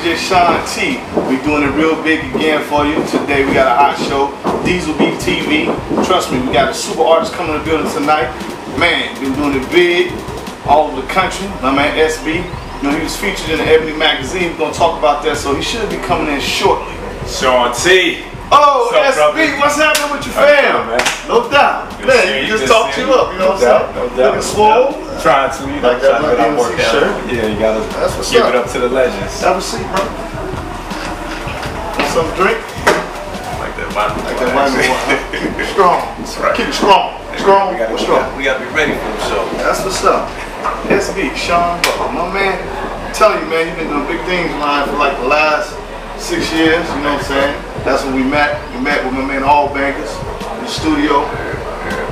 DJ Shaun T. We doing it real big again for you. Today we got a hot show, DieselBeats TV. Trust me, we got a super artist coming in the building tonight. Man, been doing it big all over the country. My man SB, you know, he was featured in the Ebony magazine. We're gonna talk about that, so he should be coming in shortly. Shaun T. Oh, SB, what's happening with your fam? No doubt. Man, you just talked you up, you know what I'm saying? Looking swole. Trying to, you know, like that trying to work out. Shirt. Yeah, you gotta give it up to the legends. Have a seat, bro. Want some drink? Like that vitamin. Like that vitamin water. Keep it strong. That's right. Keep it strong. Strong. We gotta be ready for the show. That's what's up. SB, Shaun, my man. I'm telling you, man, you've been doing big things in life for like the last 6 years. You know what I'm saying? That's when we met. We met with my man All Bankers in the studio.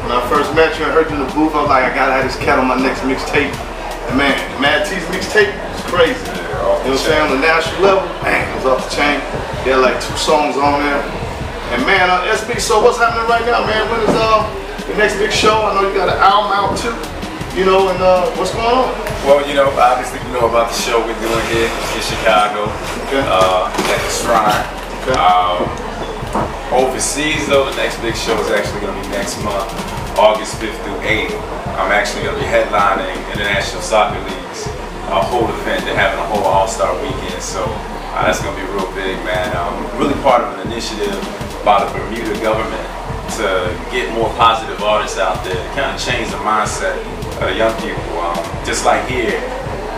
When I first met you and heard you in the booth, I was like, I gotta have this cat on my next mixtape. And man, Mad T's mixtape is crazy. You know what I'm saying? On the national level, man, it was off the chain. He had like 2 songs on there. And man, SB, so what's happening right now, man? When is the next big show? I know you got an album out too. You know, and what's going on? Well, you know, obviously you know about the show we're doing here in Chicago. Okay. At the Shrine. Okay. Overseas though, the next big show is actually going to be next month, August 5th through 8th. I'm actually going to be headlining International Soccer League's whole event. They're having a whole all-star weekend, so that's going to be real big, man. Really part of an initiative by the Bermuda government to get more positive artists out there, to kind of change the mindset of the young people. Just like here,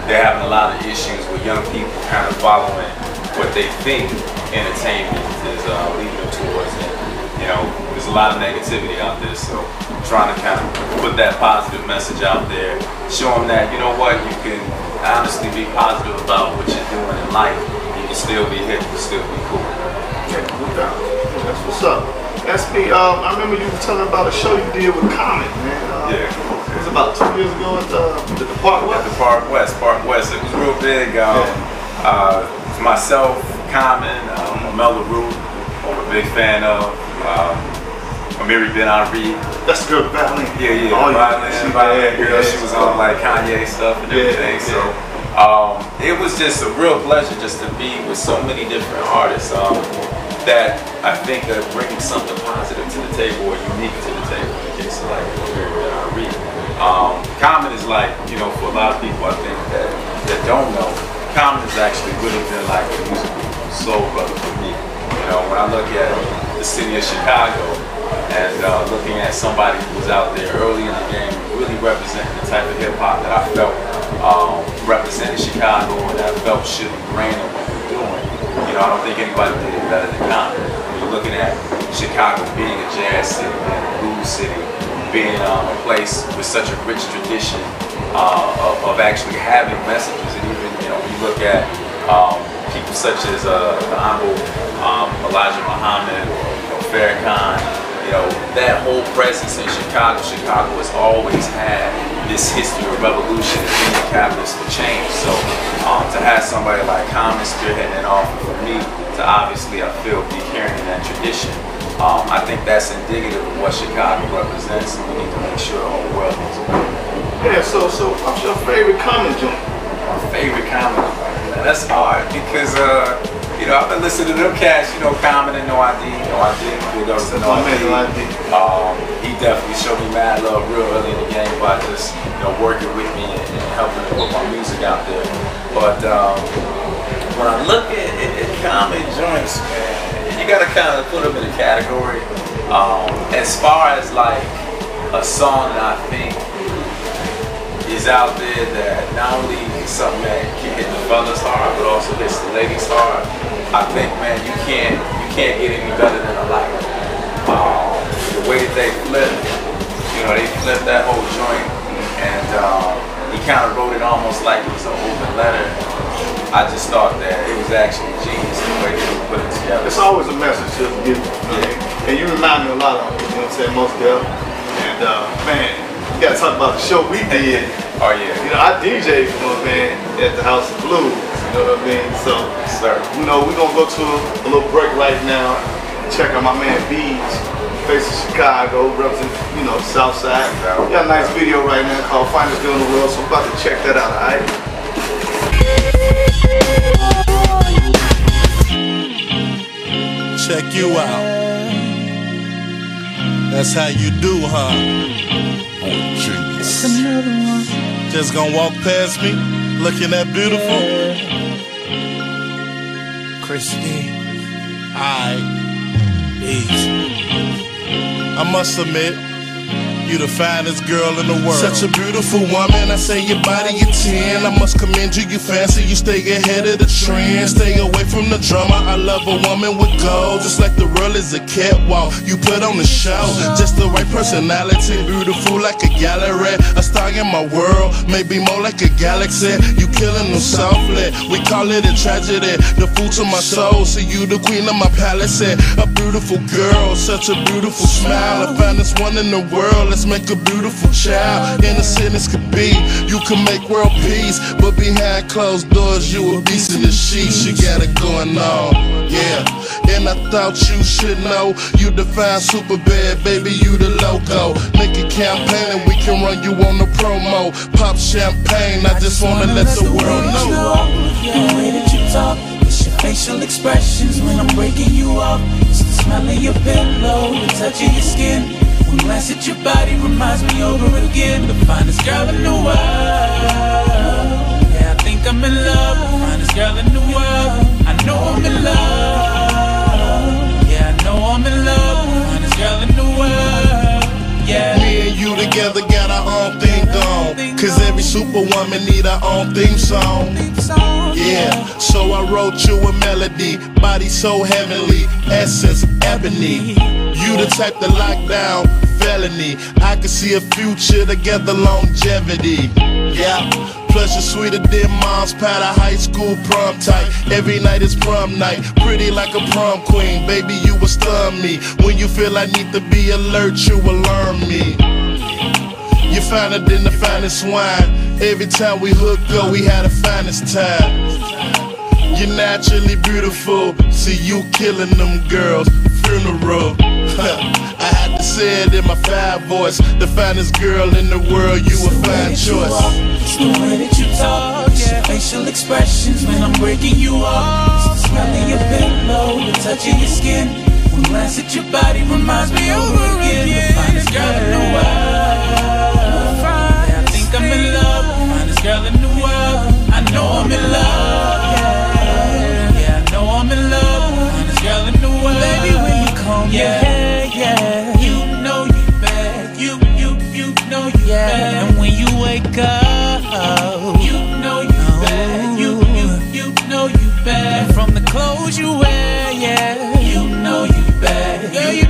they're having a lot of issues with young people kind of following what they think entertainment is leading them towards, and you know, there's a lot of negativity out there, so I'm trying to kind of put that positive message out there, show them that, you know what, you can honestly be positive about what you're doing in life. You can still be hip, you can still be cool. Yeah, no doubt. That's what's up. SB, I remember you were telling about a show you did with Common, man. Yeah. It was about 2 years ago at the Park West. At the Park West. It was real big. Myself, Common, Mel LaRue, I'm a big fan of. Amiri Ben Ari. That's the girl with the violin. Yeah. Violin girl. She was on like Kanye stuff and everything. So it was just a real pleasure just to be with so many different artists that I think are bringing something positive to the table or unique to the table. In the case of like Amiri Ben Ari. Common is like, you know, for a lot of people I think that don't know, Common has actually really been like a musical soul brother for me. You know, when I look at the city of Chicago and looking at somebody who was out there early in the game, really representing the type of hip hop that I felt represented Chicago and that I felt should be grand in what we're doing. You know, I don't think anybody did it better than Common. When you're looking at Chicago being a jazz city, being a blues city, being a place with such a rich tradition of actually having messages, and even, you know, when you look at people such as the Honorable Elijah Muhammad or, you know, Farrakhan, you know, that whole presence in Chicago. Chicago has always had this history of revolution and being a catalyst for change. So to have somebody like Common spearheading it off, for me to obviously, I feel, be carrying that tradition, I think that's indicative of what Chicago represents, and we need to make sure the whole world knows about it. Yeah, so what's your favorite Common joint? My favorite Common? That's hard because, you know, I've been listening to them cats, you know, Common and No ID. Big ups to No ID. He definitely showed me mad love real early in the game by just, you know, working with me and helping to put my music out there. But when I look at Common joints, man, you gotta kind of put them in a category. As far as like a song that I think is out there that not only is something that can hit the fellas hard, but also hits the ladies hard, I think, man, you can't get any better than a light. The way that they flip, you know, they flipped that whole joint, and he kind of wrote it almost like it was an open letter. I just thought that it was actually genius the way they put it together. It's always a message to you know, and you remind me a lot of, you know what I'm saying, most girls. And man, you gotta talk about the show we did. Oh yeah. You know, I DJ'd for a band at the House of Blues. You know what I mean? So, you know, we're gonna go to a little break right now. Check out my man Beadz, face of Chicago, represent, you know, South Side. We got a nice video right now called Finest Deal in the World, so I'm about to check that out, alright? check you out. That's how you do, huh? Oh, Jesus. Just gonna walk past me, looking that beautiful? Christy. Aight. Beadz. I must admit, you the finest girl in the world. Such a beautiful woman, I say your body a 10. I must commend you, you fancy, you stay ahead of the trend. Stay away from the drama, I love a woman with gold. Just like the world is a catwalk, you put on the show. Just the right personality, beautiful like a gallery. A star in my world, maybe more like a galaxy. You killing them softly, we call it a tragedy. The food to my soul, see you the queen of my palace. A beautiful girl, such a beautiful smile. I find this one in the world. Let's make a beautiful child, innocent as could be. You can make world peace, but behind closed doors, you a beast in the sheets. You got it going on, yeah. And I thought you should know, you define super bad, baby, you the logo. Make a campaign and we can run you on the promo. Pop champagne, I just wanna let the world know. The way that you talk, it's your facial expressions when I'm breaking you up. It's the smell of your pillow, the touch of your skin. One glance at your body reminds me over again. The finest girl in the world. Yeah, I think I'm in love. The finest girl in the world. I know I'm in love. Yeah, I know I'm in love. The finest girl in the world. Yeah. Me and you together got our own thing going. Cause every superwoman need her own theme song. Yeah, so I wrote you a melody. Body so heavenly, essence ebony. You the type to lock down felony. I can see a future together, longevity. Yeah, plus you're sweeter than mom's pie, the high school prom type. Every night is prom night, pretty like a prom queen. Baby, you will stun me. When you feel I need to be alert, you will learn me. You're finer than the finest wine. Every time we hook up, we had the finest time. You're naturally beautiful, see you killing them girls. Funeral. I had to say it in my fine voice. The finest girl in the world, you a fine choice. It's the way that you talk, it's your facial expressions when I'm breaking you up. It's the smell of your pillow, the touch of your skin. One glance at your body reminds me over again. The finest girl in the world. Yeah, I think I'm in love. The finest girl in the world. I know I'm in love. Yeah, I know I'm in love. The finest girl in the world. Baby, when you comb your hair, yeah, you know you bad. You know you bad. And when you wake up, you know you bad. You know you bad. And from the clothes you wear, yeah, you know you bad. Girl, you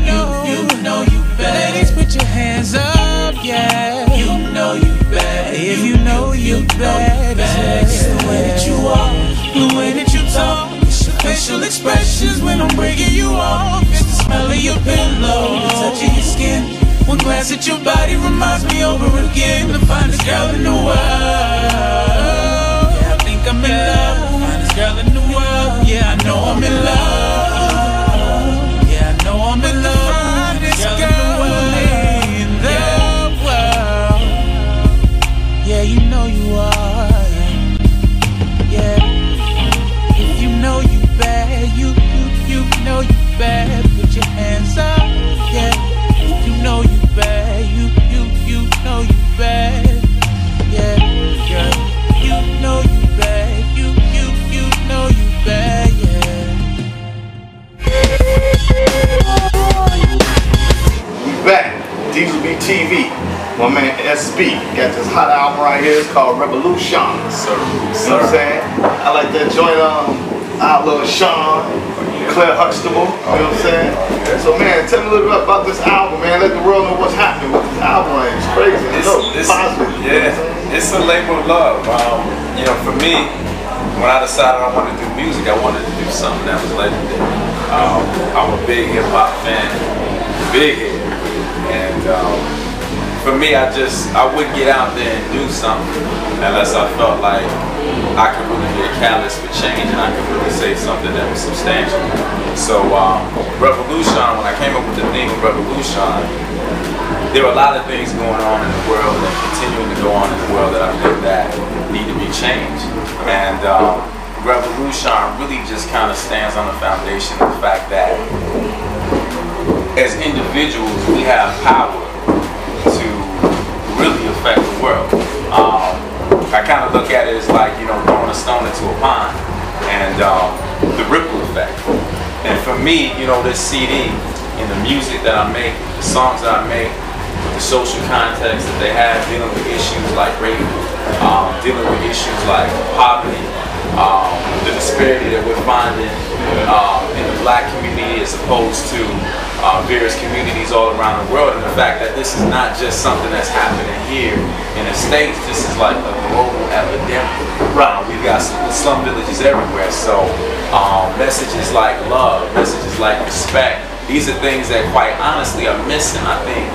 know you bad. Ladies, put your hands up, yeah. You know you bad. If you know you bad, it's the way that you walk, the way that you talk. Facial expressions when I'm breaking you off. It's the smell of your pillow, the touch of your skin. One glance at your body reminds me over again. The finest girl in the world. Yeah, I think I'm in love. The finest girl in the world. Yeah, I know I'm in love. Yeah, I know I'm in love. The finest girl in the world. Yeah, you know you are. Yeah, if you know you bad, you know you bad. Put your hands up, yeah. If you know you bad, you know you bad, yeah. You know you bad, you know you bad, yeah. We back, DieselBeats TV. My man SB got this hot album right here. It's called Revolution. Servin. You know what I'm saying? I like that joint. I love Shaun, Claire Huxtable, you know what I'm saying? So man, tell me a little bit about this album, man. Let the world know what's happening with this album. Right? It's crazy. It's positive. Yeah, it's a labor of love. You know, for me, when I decided I wanted to do music, I wanted to do something that was legendary. I'm a big hip hop fan, big hip, and for me, I wouldn't get out there and do something unless I felt like I could really be a catalyst for change and I could really say something that was substantial. So Revolution, when I came up with the theme of Revolution, there were a lot of things going on in the world and continuing to go on in the world that I think that need to be changed. And Revolution really just kind of stands on the foundation of the fact that as individuals, we have power to really affect the world. I kind of look at it as like, you know, throwing a stone into a pond and the ripple effect. And for me, you know, this CD and the music that I make, the songs that I make, the social context that they have, dealing with issues like rape, dealing with issues like poverty, the disparity that we're finding in the black community as opposed to various communities all around the world, and the fact that this is not just something that's happening here in the States, this is like a global epidemic. Right. We've got slum villages everywhere, so messages like love, messages like respect, these are things that quite honestly are missing, I think,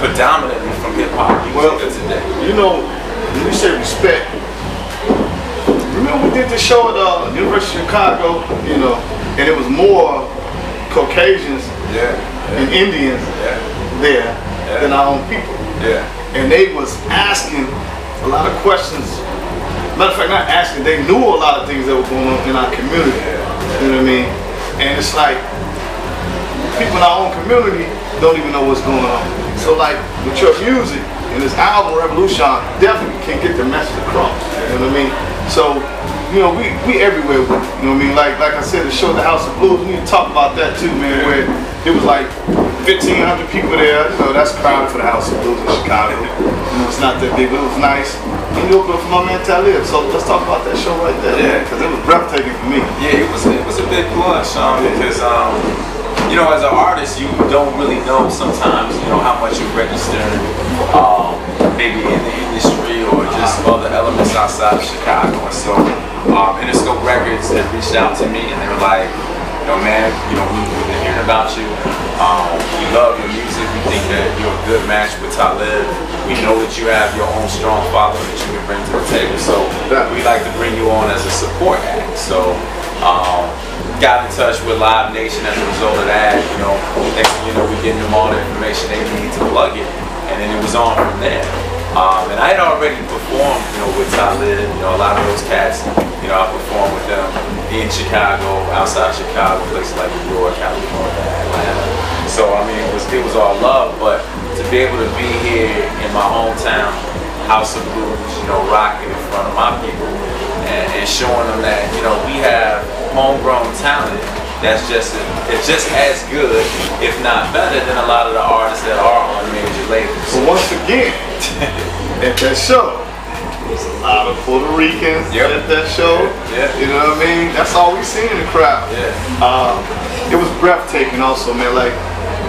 predominantly from hip-hop music of today. You know, when you say respect, remember we did this show at the University of Chicago, you know, and it was more Caucasians and Indians there than our own people. And they was asking a lot of questions. Matter of fact, not asking, they knew a lot of things that were going on in our community. You know what I mean? And it's like, people in our own community don't even know what's going on. So like, with your music and this album, Revolution, definitely can get the message across. You know what I mean? So, you know, we everywhere with it, you know what I mean? Like I said, the show, The House of Blues, we need to talk about that too, man, where it was like 1,500 people there. You know, that's crowded for the House of Blues in Chicago. You know, it's not that big, but it was nice. And you opened up for my man Talib, so let's talk about that show right there, man, because it was breathtaking for me. Yeah, it was a big plus, because you know, as an artist, you don't really know sometimes, you know, how much you're registering, maybe in the industry or just other elements outside of Chicago. And so, Interscope Records had reached out to me and they were like, you know, man, you know, we've been hearing about you. We love your music. We think that you're a good match with Talib. We know that you have your own strong following that you can bring to the table. So we'd like to bring you on as a support act. So, got in touch with Live Nation as a result of that. You know, next thing you know, we're getting them all the information they need to plug it, and then it was on from there. And I had already performed, you know, with Talib. You know, a lot of those cats, you know, I performed with them in Chicago, outside Chicago, places like New York, California, Atlanta. So I mean, it was all love, but to be able to be here in my hometown, House of Blues, you know, rocking in front of my people, and showing them that, you know, we have homegrown talent that's just as good, if not better, than a lot of the artists that are on major labels. But once again, at that show, there's a lot of Puerto Ricans at that show. You know what I mean? That's all we seen in the crowd. It was breathtaking also, man. Like,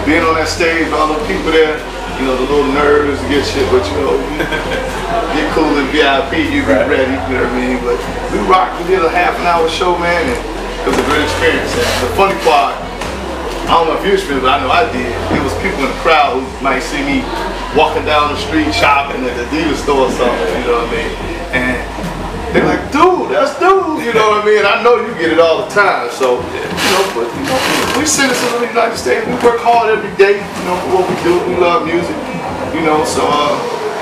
being on that stage with all those people there, you know, the little nerves get shit, but you know, get cool in VIP, you be ready, you know what I mean? But we rocked, we did a half-an-hour show, man, and it was a great experience. And the funny part, I don't know if you experienced, but I know I did. It was people in the crowd who might see me walking down the street shopping at the Adidas store or something, you know what I mean? And they're like, dude, that's dude, you know what I mean? I know you get it all the time, so, you know, but you know, we citizens of the United States, we work hard every day, you know, for what we do, we love music, you know, so,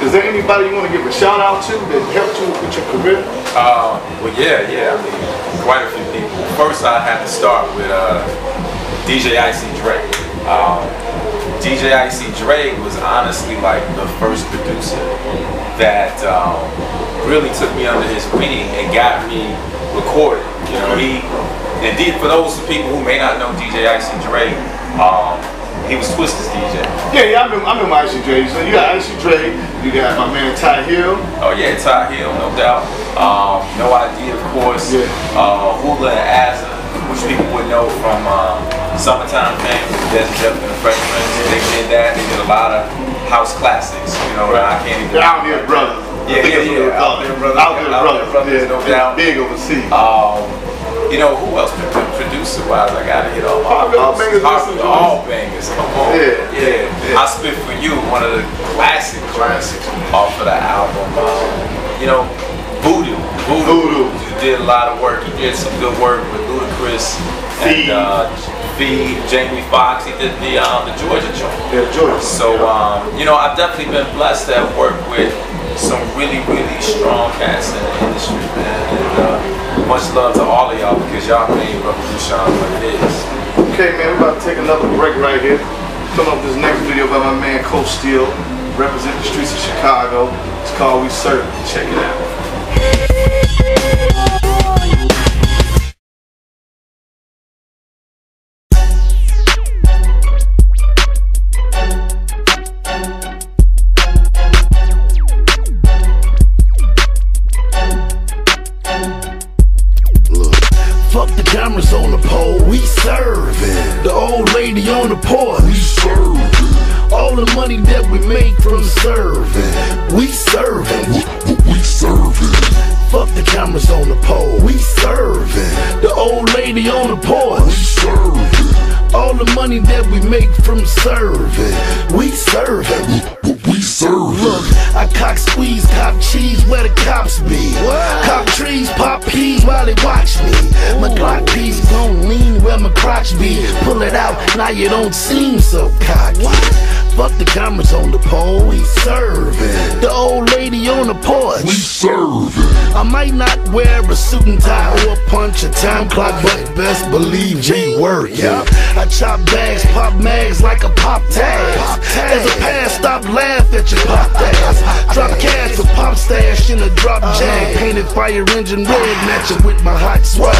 is there anybody you want to give a shout out to that helped you with your career? Well, yeah, I mean, quite a few people. First, I had to start with DJ Dre. DJ Dre was honestly like the first producer that really took me under his wing and got me recorded. You know, for those people who may not know DJ Dre, he was Twista's DJ. Yeah, I remember Icy Dre. So you got Icy Dre, you got my man Ty Hill. Oh yeah, Ty Hill, no doubt. No Idea, of course. Hula and Azza, which people would know from Summertime Fame, Desert Jeff and the Fresh Prince. They did that. They did a lot of house classics. You know, I can't even. Out Here Brothers. Out Here Brothers. No doubt. Big overseas. You know, who else producer-wise? I gotta hit all bangers. All bangers. Come on. Yeah. I Spit For You, one of the classics off of the album. You know, Voodoo. You did a lot of work. You did some good work with Ludacris and Feed, Jamie Foxx. He did the Georgia joint. Yeah, Georgia. So you know, I've definitely been blessed to have worked with some really strong cats in the industry, man. And much love to all of y'all because y'all made Revolution what it is. Okay, man, we're about to take another break right here. Coming up with this next video by my man Coach Steel, represent the streets of Chicago. It's called We Servin. Check it out. Fuck the cameras on the pole, we serving. The old lady on the porch, we serving. All the money that we make from serving, we serving. We serving. Fuck the cameras on the pole, we serving. The old lady on the porch, we serving. All the money that we make from serving, we serving. We serving. Look, I cock squeeze, cop cheese where the cops be. Cop trees, pop peas while they watch me. My Glock piece gon' lean where my crotch be. Pull it out, now you don't seem so cocky. Fuck the cameras on the pole, we serving. The old lady on the porch, we serving. I might not wear a suit and tie or punch a time clock, but best believe we working. I chop bags, pop mags like a pop tag. As a pass, stop laugh at your pop ass. Drop cash for pop stash in a drop jag. Painted fire engine red, matching with my hot swag.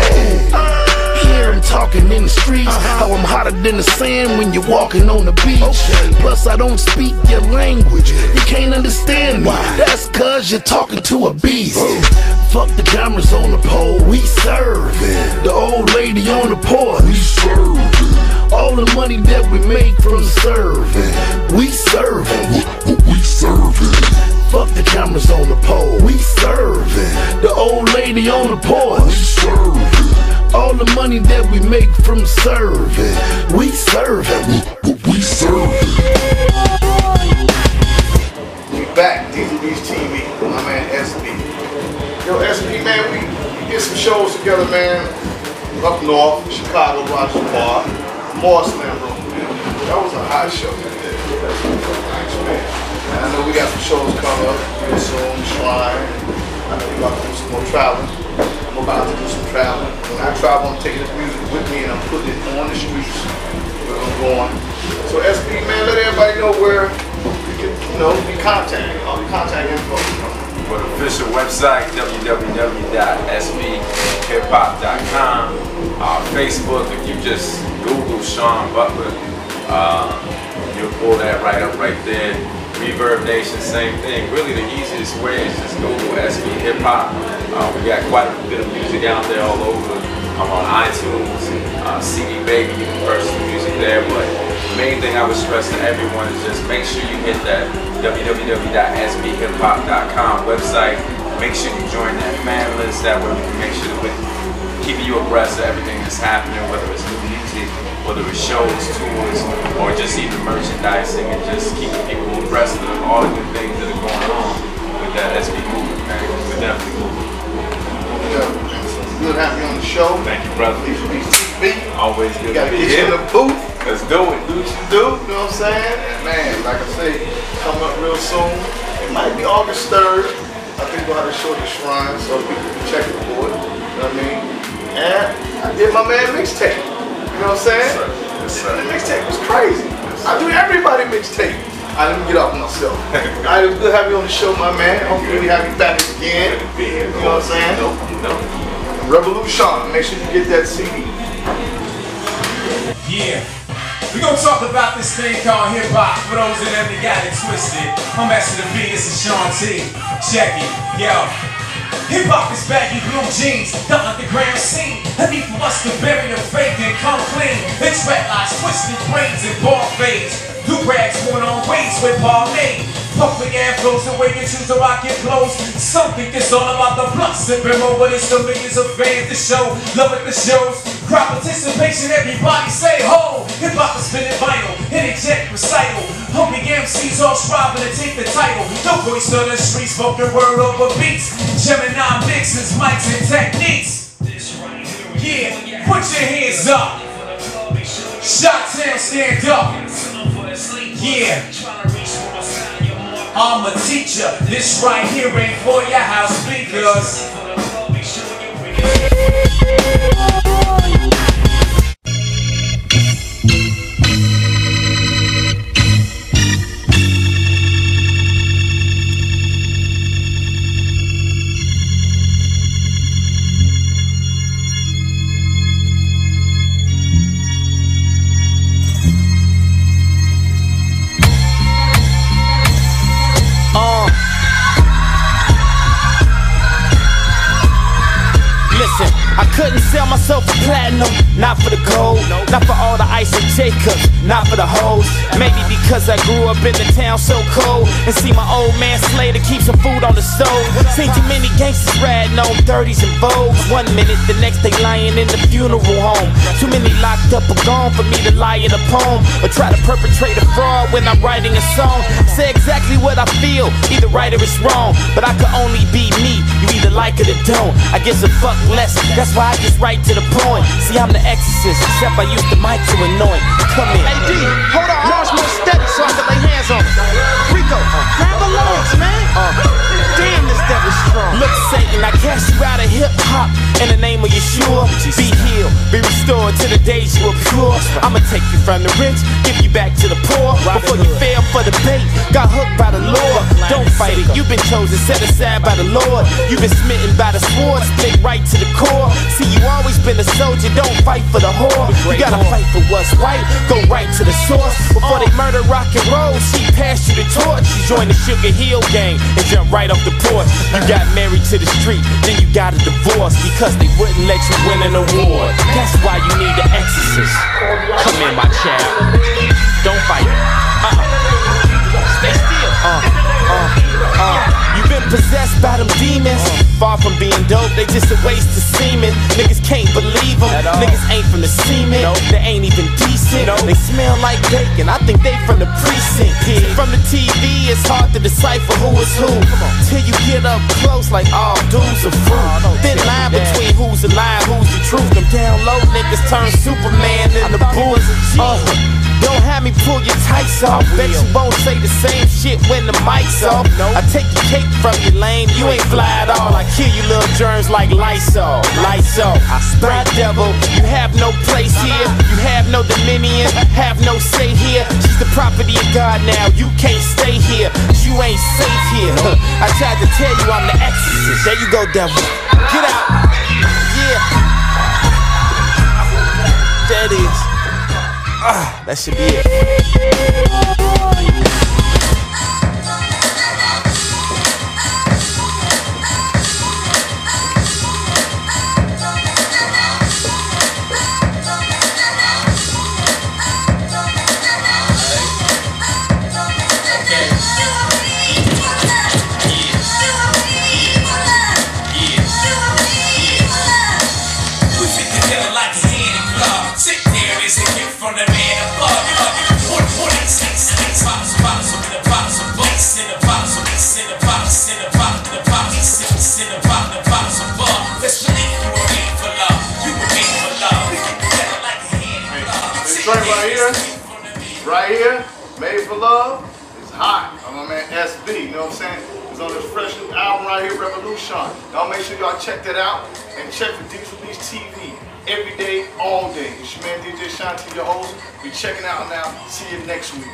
Hear him talking in the streets, how I'm hotter than the sand when you're walking on the beach. Plus I don't speak your language, you can't understand me. That's cause you're talking to a beast. Fuck the cameras on the pole, we serving. The old lady on the porch, we serving. All the money that we make from serving, we serving. We serving. Fuck the cameras on the pole, we serving. The old lady on the porch, we serving. All the money that we make from serving, we serving. We serving. We back, DieselBeats TV, with my man SB. Yo, SB, man, we did some shows together, man. Up north, Chicago, Roger Bar, Slam Room, man. That was a hot show, man. Thanks, man. And I know we got some shows coming up real soon, Shrine. I know we about to do some more traveling. I'm about to do some traveling. When I travel, I'm taking this music with me and I'm putting it on the streets where I'm going. So SB, man, let everybody know where you can, be contacted, all the contact info. For the official website, www.sbhiphop.com. Facebook, if you just Google Shaun Butler, you'll pull that right up right there. Reverb Nation, same thing. Really the easiest way is just Google SB Hip Hop. We got quite a bit of music out there all over. I'm on iTunes, CD Baby, you can purchase music there. But the main thing I would stress to everyone is just make sure you hit that www.sbhiphop.com website. Make sure you join that fan list. That way we can make sure that we're keeping you abreast of everything that's happening, whether it's new music, whether it's shows, tours, or just even merchandising, and just keeping people abreast of all the good things that are going on with that SB movement, man. We're definitely moving. Good having you on the show. Thank you, brother. DieselBeats TV. Always good to be here. You in the booth. Let's do it. Do what you do, you know what I'm saying? And man, like I say, coming up real soon. It might be August 3rd. I think we'll have a show at the Shrine, so people can check it for it. You know what I mean? And I did my man mixtape. You know what I'm saying? Yes, sir. The mixtape was crazy. Yes, I do everybody mixtape. I didn't get off myself. It was good to have you on the show, my man. Hopefully we have you back again. You know what I'm saying? Revolution. Make sure you get that CD. Yeah. We're gonna talk about this thing called hip hop for those of them that got it twisted. I'm asking the beat, this is Shaun T. Check it, yo. Hip hop is baggy blue jeans, the underground scene. A need for us to bury the fake and come clean. It's red lights, twisted brains and ball fades. Do rags going on ways with Parmay. Public afros the way you choose to rock your clothes. Some think it's all about the blunt sipping more, but it's the millions of fans to show love at the shows. Crowd participation, everybody say ho. Hip hop is spinning vinyl, interject recital. Hungry MCs all striving to take the title. The voice of the street, spoken word over beats. Gemini mixes, mics and techniques. Yeah, put your hands up. Shot-town, stand up. Yeah. I'm a teacher. This right here ain't for your house speakers. I couldn't sell myself for platinum, not for the gold, not for all the ice and Jacobs, not for the hoes. Maybe because I grew up in the town so cold and see my old man slay to keep some food on the stove. Seen too many gangsters riding on 30s and Vogues. 1 minute, the next they lying in the funeral home. Too many locked up or gone for me to lie in a poem or try to perpetrate a fraud when I'm writing a song. Say exactly what I feel, either right or it's wrong, but I could only be me. You either like it or don't. I guess a fuck less. That's why I just write to the point. See, I'm the Exorcist, except I use the mic to anoint. Come in. Hey D, hold on, arms more steady so I can lay hands on him. Rico, grab the lungs, man. Damn, this devil's strong. Look, Satan, I cast you out of hip hop in the name of Yeshua. Be healed, be restored to the days you were pure. I'ma take you from the rich, give you back to the poor. Before you fell for the bait, got hooked by the Lord. Don't fight it, you've been chosen, set aside by the Lord. You've been smitten by the sword, split right to the core. See, you always been a soldier, don't fight for the whore. You gotta fight for what's right, go right to the source. Before they murder rock and roll, she passed you the torch. You joined the Sugar Hill gang and jumped right off the porch. You got married to the street, then you got a divorce because they wouldn't let you win an award. That's why you need the Exorcist. Come in, my child. Don't fight. Stay still. You've been possessed by them demons. Far from being dope, they just a waste of semen. Niggas can't believe them. Niggas ain't from the semen. They ain't even decent. They smell like bacon. I think they from the precinct. From the TV, it's hard to decipher who is who. Till you get up close, like all dudes are fruit. Thin line between who's a lie, who's the truth. Them down low niggas turn Superman into bulls. Don't have me pull your tights off. Bet you won't say the same shit when the mic's off. I take your cake from your lane, you ain't fly at all. I kill you little germs like Lysol. Lysol. Bride devil, you have no place here. You have no dominion, have no say here. She's the property of God now, you can't stay here. You ain't safe here. I tried to tell you I'm the Exorcist. There you go, devil. Get out. Yeah. There it is. That should be it. Right here, Made for Love, it's hot. I'm my man SB, you know what I'm saying? It's on this fresh new album right here, Revolution. Y'all make sure y'all check that out and check for DieselBeats TV every day, all day. It's your man DJ Shaun T, your host. We checking out now. See you next week.